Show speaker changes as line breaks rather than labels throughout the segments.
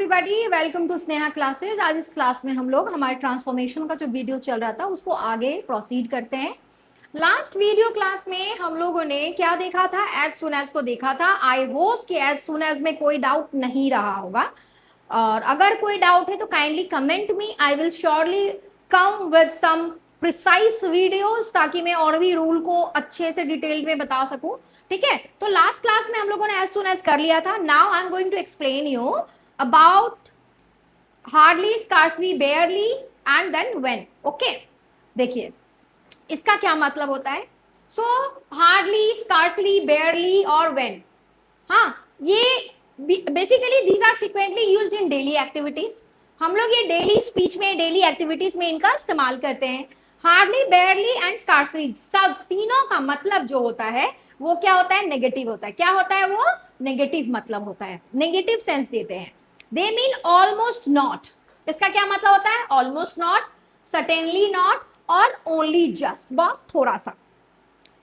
Everybody, welcome to Sneha classes. आज इस class में हम लोग हमारे ट्रांसफॉर्मेशन का जो वीडियो चल रहा था उसको आगे प्रोसीड करते हैं। लास्ट वीडियो क्लास में हम लोगों ने क्या देखा था? एज सुन एज को देखा था। आई होप कि एज सुन एज में कोई डाउट नहीं रहा होगा, और अगर कोई डाउट है तो kindly comment me. I will surely come with some precise videos ताकि मैं और भी रूल को अच्छे से डिटेल्ड में बता सकूं। ठीक है, तो लास्ट क्लास में हम लोगों ने एज सुन एज कर लिया था। Now I am going to explain you about hardly, scarcely, barely and then when. Okay, देखिए इसका क्या मतलब होता है। सो हार्डली, स्कार्सली, बेयरली और व्हेन, हाँ, ये basically these are frequently used in daily activities. हम लोग ये डेली स्पीच में, डेली एक्टिविटीज में इनका इस्तेमाल करते हैं। हार्डली, बेयरली एंड स्कार्सली, सब तीनों का मतलब जो होता है वो क्या होता है? नेगेटिव होता है। क्या होता है वो? नेगेटिव मतलब होता है, नेगेटिव सेंस देते हैं। They mean almost not. इसका क्या मतलब होता है? ऑलमोस्ट नॉट, सर्टेनली नॉट और ओनली जस्ट, बहुत थोड़ा सा।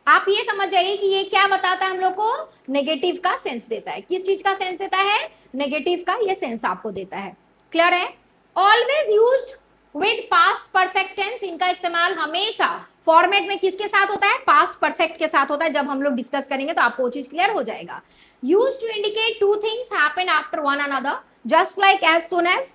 आप ये समझ जाइए कि ये क्या बताता है हम लोग को? नेगेटिव का सेंस देता है। किस चीज का सेंस देता है? नेगेटिव का ये सेंस आपको देता है। क्लियर है? Always used with past perfect tense. इनका इस्तेमाल हमेशा फॉर्मेट में किसके साथ होता है? पास्ट परफेक्ट के साथ होता है। जब हम लोग डिस्कस करेंगे तो आपको वो चीज क्लियर हो जाएगा। Used to indicate two things happen after one another, just like as soon as.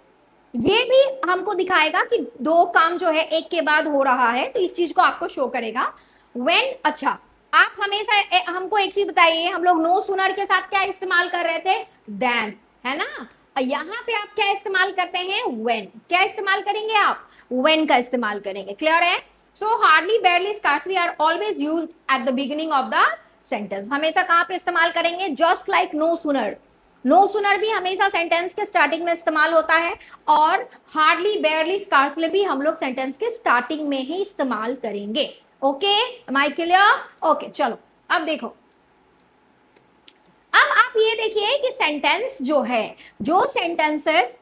ये भी हमको दिखाएगा कि दो काम जो है एक के बाद हो रहा है, तो इस चीज को आपको शो करेगा। व्हेन, अच्छा, आप हमेशा हमको एक चीज बताइए, हम लोग नो सुनर के साथ क्या इस्तेमाल कर रहे थे? देन, है ना। यहाँ पे आप क्या इस्तेमाल करते हैं? व्हेन। क्या इस्तेमाल करेंगे आप? व्हेन का इस्तेमाल करेंगे। क्लियर है? So hardly, barely, scarcely are always used at the beginning of the sentence. हमेशा कहाँ पे इस्तेमाल करेंगे? Just like no sooner. No sooner भी हमेशा सेंटेंस के स्टार्टिंग में इस्तेमाल होता है, और हार्डली, बेयरली, स्कार्सली भी हम लोग सेंटेंस के स्टार्टिंग में ही इस्तेमाल करेंगे। Okay, am I clear? Okay, चलो अब देखो। अब आप ये देखिए कि सेंटेंस जो है, जो सेंटेंसेस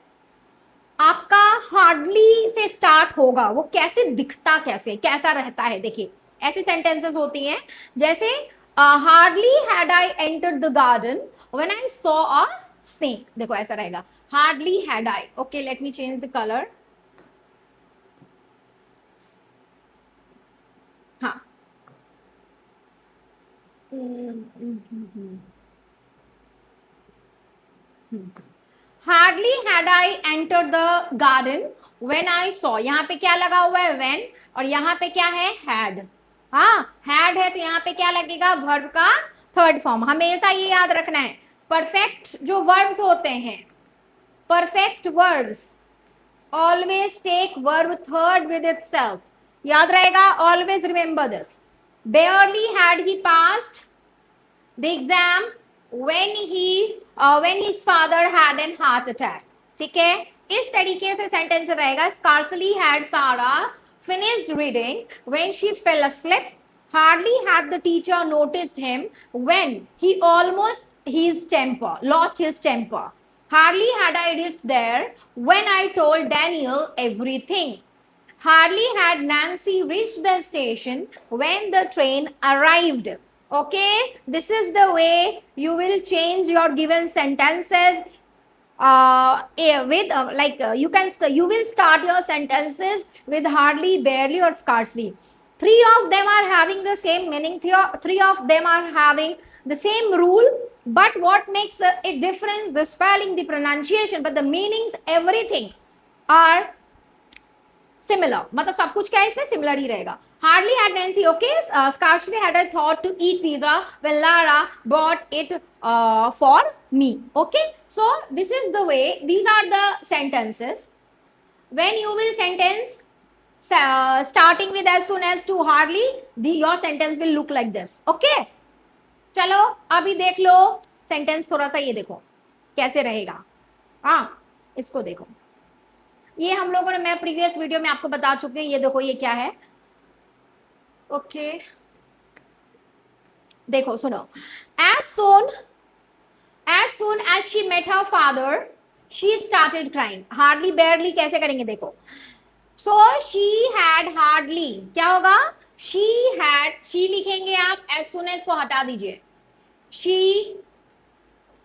आपका हार्डली से स्टार्ट होगा वो कैसे दिखता, कैसा रहता है। देखिए ऐसी सेंटेंसेस होती हैं जैसे hardly had I entered the garden when I saw a snake. देखो ऐसा रहेगा, hardly had I. Okay, let me change the colour. हाँ, hardly had I enter the garden when I saw. यहाँ पे क्या लगा हुआ है? व्हेन, और यहाँ पे क्या है? हैड। हाँ, हैड है तो यहाँ पे क्या लगेगा? वर्ब का थर्ड फॉर्म। हमेशा ये याद रखना है, परफेक्ट जो वर्ब्स होते हैं, perfect verbs always take verb third with itself. याद रहेगा, always remember this. Barely had he passed the exam when his father had an heart attack। ठीक है, इस तरीके से सेंटेंस रहेगा। scarcely had Sarah finished reading when she fell asleep। hardly had the teacher noticed him when he lost his temper। hardly had I reached there when I told Daniel everything। hardly had Nancy reached the station when the train arrived। Okay, this is the way you will change your given sentences with you will start your sentences with hardly, barely or scarcely. Three of them are having the same meaning. Three of them are having the same rule, but what makes a difference? The spelling, the pronunciation, but the meanings, everything are similar. मतलब सब कुछ क्या है इसमें? Similar ही रहेगा। Hardly had Nancy, okay, scarcely had I thought to eat pizza when Lara brought it for me. Okay, so this is the way, these are the sentences when you will sentence starting with as soon as to hardly, your sentence will look like this। okay, चलो अभी देख लो sentence, थोड़ा सा ये देखो कैसे रहेगा। हाँ, इसको देखो, ये हम लोगों ने, मैं प्रीवियस वीडियो में आपको बता चुके हैं। ये देखो ये क्या है। ओके, देखो सुनो। as soon as she met her father she started crying। hardly, barely कैसे करेंगे? देखो, so she had hardly, क्या होगा? she लिखेंगे आप, as soon as को हटा दीजिए, she,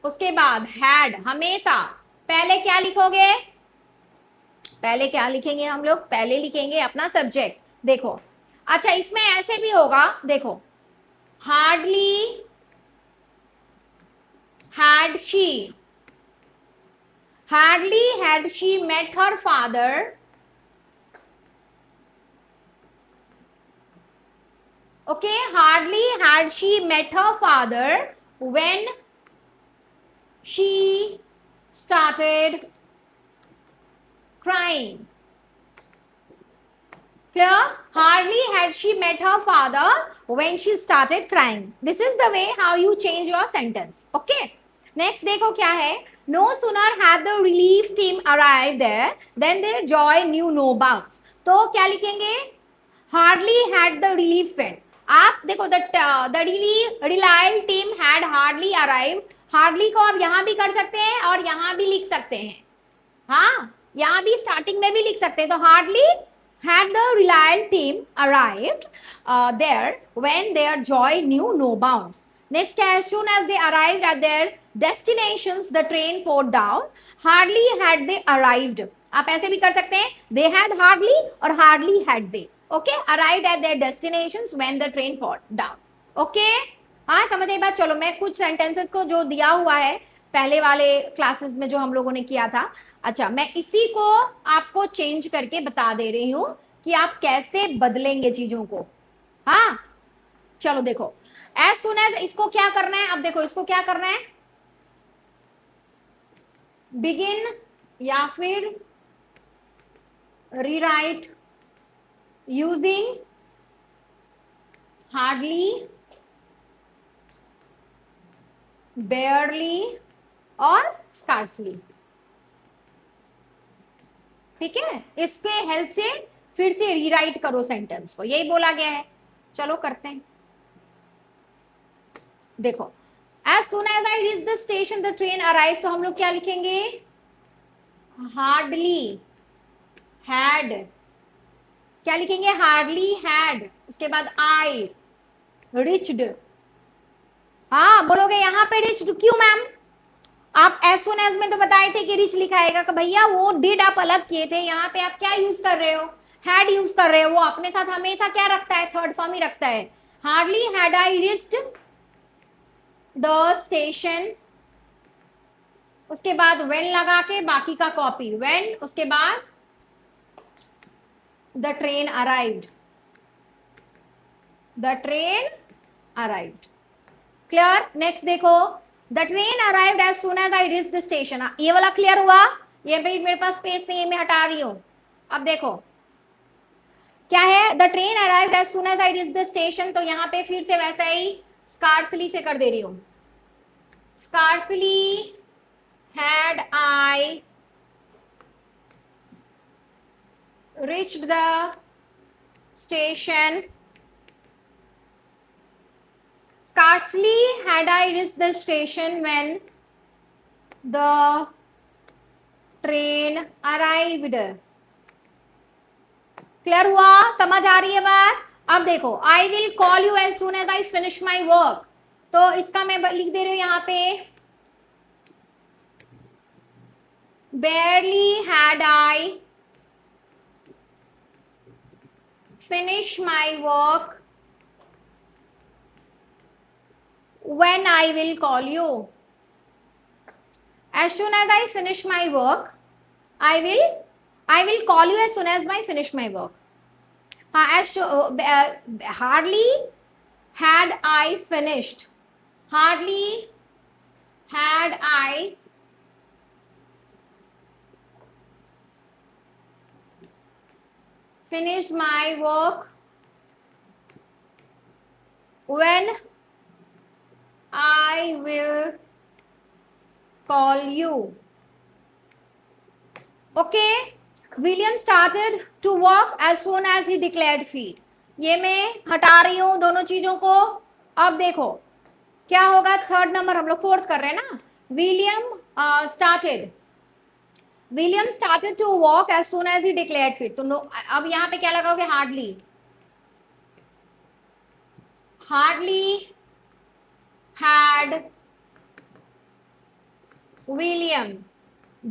उसके बाद had, हमेशा पहले क्या लिखोगे, पहले क्या लिखेंगे हम लोग, पहले लिखेंगे अपना सब्जेक्ट। देखो अच्छा इसमें ऐसे भी होगा, देखो hardly had she, hardly had she met her father, okay, hardly had she met her father when she started crying. Clear? Hardly had she met her father when she started crying. This is the way how you change your sentence. Okay. Next देखो क्या है, no sooner had the relief team arrived there than their joy knew no bounds. तो क्या लिखेंगे, hardly had the relief friend. आप देखो the relief team had hardly arrived. hardly को आप यहाँ भी कर सकते हैं और यहाँ भी लिख सकते हैं, हाँ यहाँ भी स्टार्टिंग में भी लिख सकते हैं। तो hardly had the relief team arrived there when their joy knew no bounds. Next, as soon as they arrived at their destinations, the train poured down. Hardly had they arrived. आप ऐसे भी कर सकते हैं, they had hardly और hardly had they. Okay, arrived at their destinations when the train poured down. Okay, हाँ समझ आई बात। चलो मैं कुछ सेंटेंसेस को जो दिया हुआ है पहले वाले क्लासेस में जो हम लोगों ने किया था, अच्छा मैं इसी को आपको चेंज करके बता दे रही हूं कि आप कैसे बदलेंगे चीजों को। हाँ चलो देखो, एज सुन एज इसको क्या करना है, अब देखो इसको क्या करना है, बिगिन या फिर रीराइट यूजिंग हार्डली, बेयरली और स्कार्सली। ठीक है, इसके हेल्प से फिर से रीराइट करो सेंटेंस को, यही बोला गया है। चलो करते हैं। देखो as soon as I reached the station the train arrived, तो हम लोग क्या लिखेंगे, hardly had, क्या लिखेंगे, hardly had, उसके बाद I reached। हाँ बोलोगे यहाँ पे reached क्यों मैम, आप as soon as में तो बताए थे कि रिच लिखाएगा, कि भैया वो डिड आप अलग किए थे, यहाँ पे आप क्या यूज कर रहे हो, हैड यूज कर रहे हो। वो अपने साथ हमेशा क्या रखता है, थर्ड फॉर्म ही रखता है। Hardly had I reached the station, उसके बाद व्हेन लगा के बाकी का कॉपी, व्हेन उसके बाद the train arrived, the train arrived. Clear? Next देखो, the train arrived as soon as I reach the station. ये वाला क्लियर हुआ, ये भाई मेरे पास स्पेस नहीं है, मैं हटा रही हूं। अब देखो क्या है, the train arrived as soon as I reach the station, तो यहाँ पे फिर से वैसा ही स्कार्सली से कर दे रही हूं, scarcely had I reached the station, scarcely had I reached the station when the train arrived। Clear हुआ, समझ आ रही है बात? अब देखो, I will call you as soon as I finish my work, तो इसका मैं लिख दे रही हूं यहाँ पे, barely had I finish my work when I will call you। As soon as I finish my work, I will call you as soon as I finish my work। हाँ, hardly had I finished, hardly had I finished my work when I will call you। Okay, William started to walk as soon as he declared feet। ये मैं हटा रही हूं दोनों चीजों को। अब देखो क्या होगा, थर्ड नंबर हम लोग फोर्थ कर रहे हैं ना। William started to walk as soon as he declared feet, तो अब यहाँ पे क्या लगाओगे, hardly had William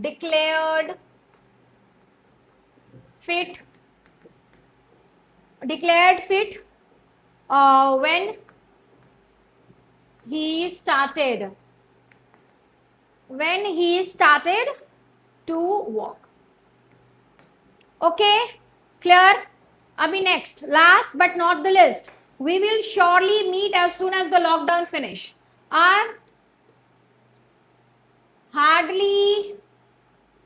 declared fit, declared fit when he started to walk. Okay, clear? Abhi next, last but not the least, we will surely meet as soon as the lockdown finish. Our hardly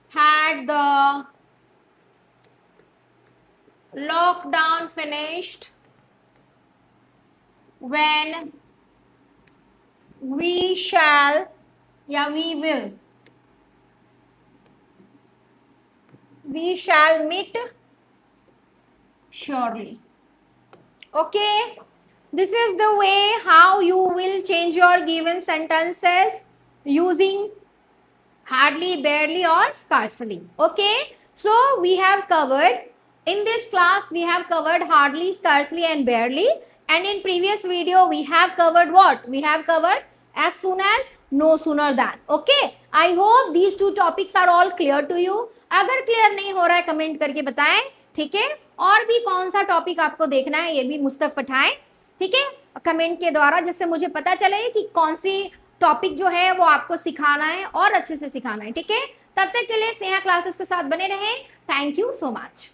had the lockdown finished when we shall, yeah, we shall meet surely. Okay, this is the way how you will change your given sentences using hardly, barely or scarcely. Okay, so we have covered, in this class we have covered hardly, scarcely and barely, and in previous video we have covered what? We have covered as soon as, no sooner than. Okay, I hope these two topics are all clear to you. अगर clear नहीं हो रहा है comment करके बताएं, ठीक है? और भी कौन सा टॉपिक आपको देखना है ये भी मुझ तक पठाएं, ठीक है, कमेंट के द्वारा, जिससे मुझे पता चले कि कौन सी टॉपिक जो है वो आपको सिखाना है और अच्छे से सिखाना है, ठीक है? तब तक के लिए स्नेहा क्लासेस के साथ बने रहें। Thank you so much.